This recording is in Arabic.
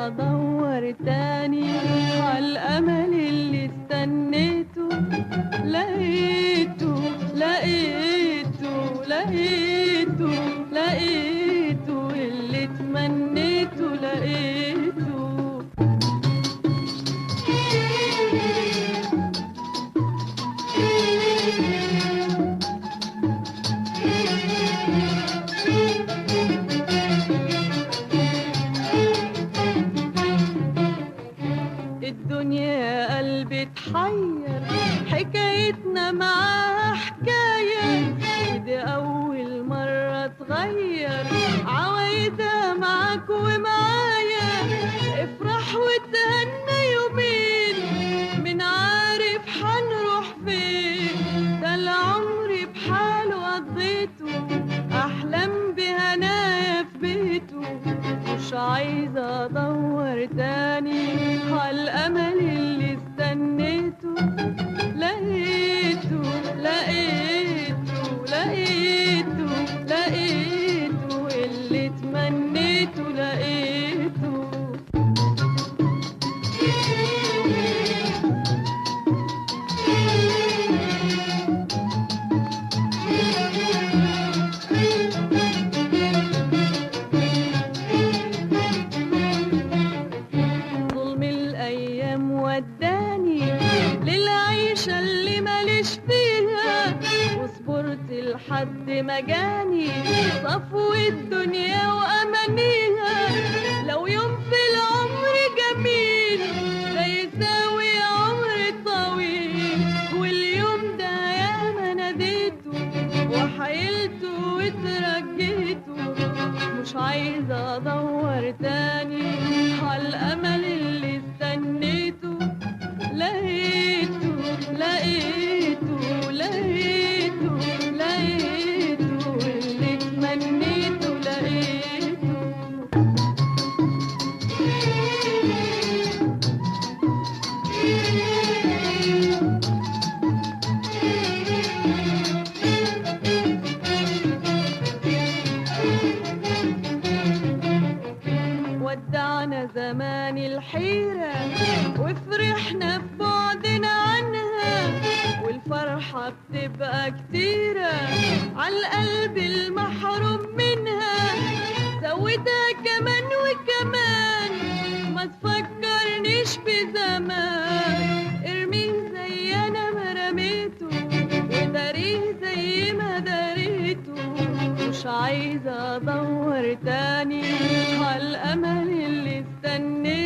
ادور تاني عالامل اللي استنيته، لقيته لقيته لقيته لقيته اللي تمنيته لقيته. الدنيا قلبي اتحير، حكايتنا معاها حكاية، ودي أول مرة تغير عوايدها معاك ومعايا. افرح وتهنى يومين، من عارف حنروح فين، ده العمر بحاله قضيته، أحلام بهنايا في بيته. مش عايزة أدور تاني عالأمل اللي استنيته، لقيته لقيته لقيته لقيته اللي تمنيته لقيته. وداني للعيشة اللي ماليش فيها، وصبرت لحد ما جاني صفو الدنيا وأمانيها. لو يوم في العمر جميل ده يساوي عمر طويل، واليوم ده ياما ناديته وحيلته وترجيته. مش عايزة أدور تاني عالأمل اللي استنيته، لقيته لقيته لقيته لقيته اللي تمنيته لقيته. ودعنا زمان الحيرة وفرحنا في بعدنا عنها، والفرحة بتبقى كتيرة عالقلب المحروم منها. زودها كمان وكمان، ما تفكرنيش بزمان، ارميه زي انا ما رميته، وداريه زي ما داريته. مش عايزة ادور تاني عالامل اللي استنيته،